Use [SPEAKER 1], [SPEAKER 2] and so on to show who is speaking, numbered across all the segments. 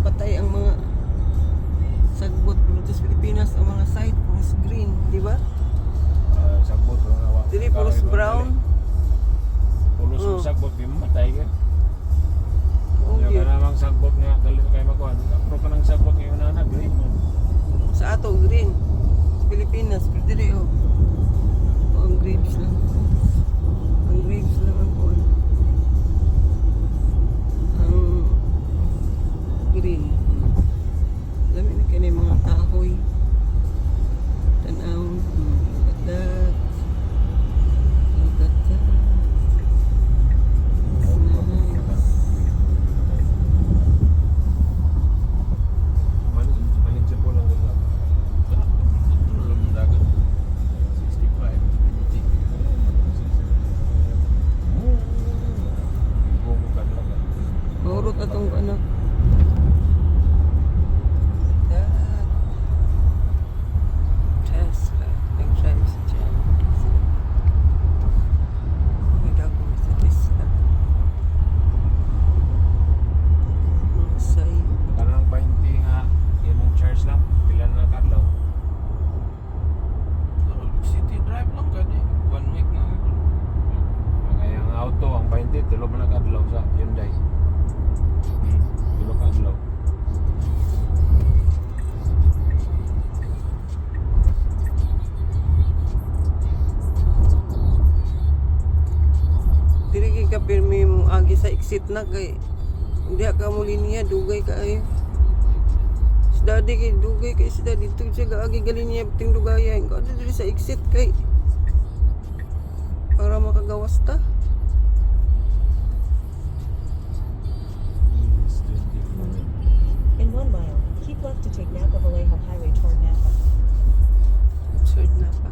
[SPEAKER 1] patay ang mga sagbot. Lutos Pilipinas ang mga side puros green, di ba?
[SPEAKER 2] Sagbot
[SPEAKER 1] Dili puros brown.
[SPEAKER 2] Pulos
[SPEAKER 1] Oh.
[SPEAKER 2] sagbot di matay ka.
[SPEAKER 1] Oh,
[SPEAKER 2] Ya
[SPEAKER 1] yun.
[SPEAKER 2] ka namang sagbot nga galit kay makuan. Pero ka nang sagbot ngayon na green man.
[SPEAKER 1] Sa ato green. Sa Pilipinas, pero dili oh. Oh, ang grapes lang. Ang grapes lang ang kuan. Ang green. Lami na kini mga kahoy. Tanaw. Look at that. Look at that. Nice.
[SPEAKER 2] Manin sa pulang ko lang.
[SPEAKER 3] Tulong ng dagat. 65, 20.
[SPEAKER 2] Buko ka lang.
[SPEAKER 1] Maurot na tong ano. That. Tesla. Nag-drive si Jan. Nagdago sa Tesla. Mga side.
[SPEAKER 2] Kanang 20 nga imong charge lang. Pila na kadlaw.
[SPEAKER 3] City drive lang ka di. 1 week na.
[SPEAKER 2] Kaya ang auto ang 20 tulo man na kadlaw sa Hyundai. Tulo kadlaw.
[SPEAKER 1] Dili kay ka pirmi mo agi sa exit na kay hindi ka mo linya dugay kaayo. Si daddy kay dugay kay si daddy dito siya gaagi gali niya ting dugayan ko dili sa exit kay para makagawas ta.
[SPEAKER 4] In 1 mile, keep left to take Napa Vallejo Highway toward Napa.
[SPEAKER 1] Third na pa.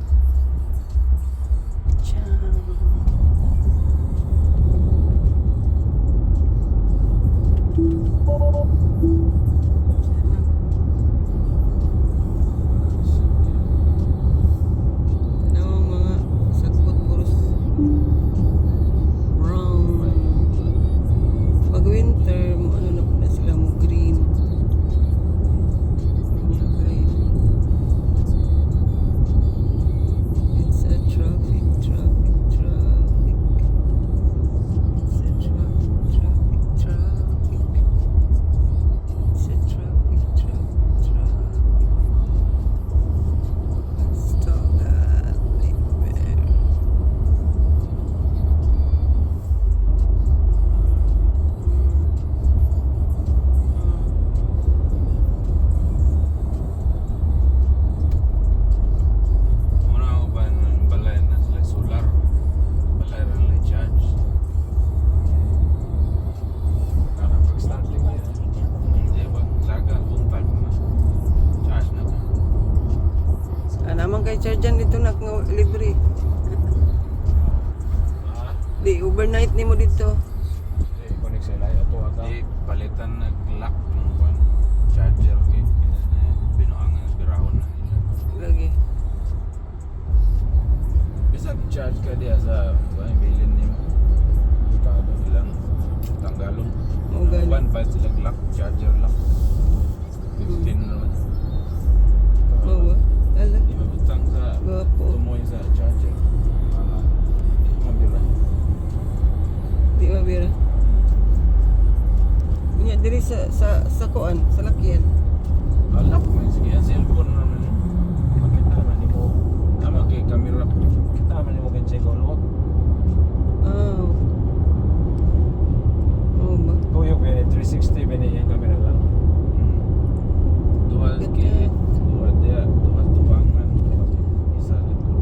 [SPEAKER 1] Ano ang mga sagbot puros brown. Pag winter, ano na po na sila mo green. Kanya green. It's a traffic. It's a traffic. It's a traffic. Let's talk that later.
[SPEAKER 3] Muna ako ba ng balay na sila solar? Balay rin na charge.
[SPEAKER 2] Kanang pag-starting
[SPEAKER 4] Left
[SPEAKER 2] niya.
[SPEAKER 4] to take Napa Vallejo.
[SPEAKER 3] Hindi ba? Laga, umpal mo na. Charge na ka.
[SPEAKER 1] Naman kay chargean dito na nga libre.
[SPEAKER 2] Ah,
[SPEAKER 1] Di overnight nimo dito.
[SPEAKER 2] connect sa ilay ato ata.
[SPEAKER 3] Di palitan nag-lock ng kwan. Charger. Binuangan, birahon na nila.
[SPEAKER 1] Lagi.
[SPEAKER 3] Bisa charge ka diya sa bilin ni mo. Bukado ilang tanggalong.
[SPEAKER 1] Mo gani.
[SPEAKER 3] One pa sila lock, charger lock. 15 naman.
[SPEAKER 1] Mo ba? Ala.
[SPEAKER 3] Di mabutang sa
[SPEAKER 1] Gwapo.
[SPEAKER 3] tumoy sa charger. Di mabila.
[SPEAKER 1] Di ba bira? Nya diri sa kuan, sa lakyan.
[SPEAKER 3] Alak mo sige ang cellphone naman.
[SPEAKER 2] Makita man nimo.
[SPEAKER 3] Tama kay camera.
[SPEAKER 2] Kita man nimo kay check all work.
[SPEAKER 1] Ah. Oh ba?
[SPEAKER 2] Tuyok ba 360 ba yung camera lang.
[SPEAKER 3] Dual
[SPEAKER 1] Look at
[SPEAKER 3] kit,
[SPEAKER 1] that.
[SPEAKER 3] dual dia, dual tubangan. Isa likod.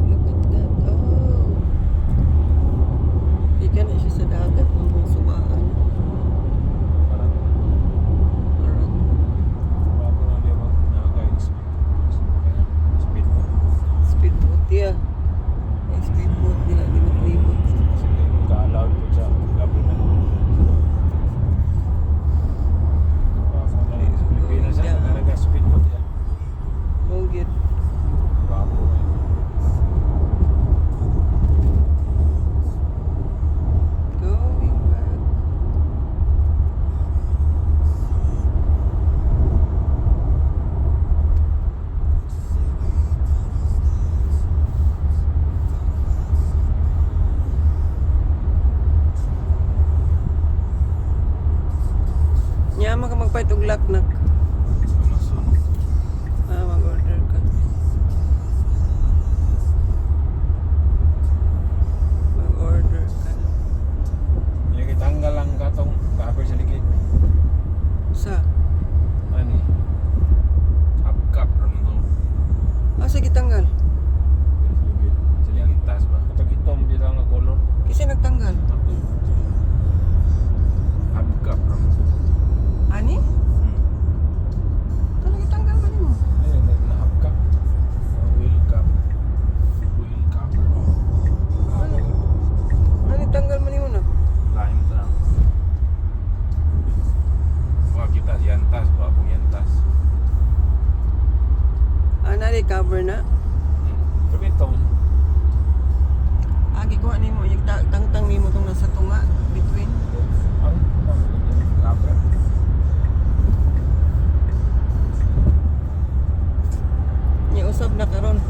[SPEAKER 1] Look at that. Oh. Di ka na siya sa dagat ng mga subaan.
[SPEAKER 2] Parang
[SPEAKER 1] Alright.
[SPEAKER 2] bago lang dia mag naka-guide speed mo.
[SPEAKER 1] Speedboat yeah. Ay speedboat nila, limot-limot.
[SPEAKER 2] Sige, ka-allowed po sa government. Pilipinas
[SPEAKER 1] Yeah.
[SPEAKER 2] ang nag-speed mo diya.
[SPEAKER 1] Mong git.
[SPEAKER 2] Bago eh.
[SPEAKER 1] Going back. lock nak.
[SPEAKER 3] Amazon.
[SPEAKER 1] Mag-order ka. Mag-order ka.
[SPEAKER 2] Yung itanggal lang katong cover sa likid.
[SPEAKER 1] Sa?
[SPEAKER 2] Ani.
[SPEAKER 3] Up cap ram to.
[SPEAKER 1] Asa gitanggal?
[SPEAKER 2] Sa likid. Sa
[SPEAKER 3] Yang
[SPEAKER 2] likid.
[SPEAKER 3] tas ba?
[SPEAKER 2] Katong itom di lang nga color.
[SPEAKER 1] Kasi nagtanggal.
[SPEAKER 3] Up cap ram.
[SPEAKER 1] Ani? Talaga tanggal man mo.
[SPEAKER 2] Ayun, na-up ka.
[SPEAKER 3] Wheel cap. Wheel cover.
[SPEAKER 1] Ano tanggal man mo na?
[SPEAKER 3] Lain ta. Wah kita yantas ba po yantas.
[SPEAKER 1] Ana cover na.
[SPEAKER 2] Pero itong
[SPEAKER 1] Agi ko ani mo yung tangtang nimo tong nasa tunga between.
[SPEAKER 2] ang
[SPEAKER 3] Cover.
[SPEAKER 1] Ni usab na karon.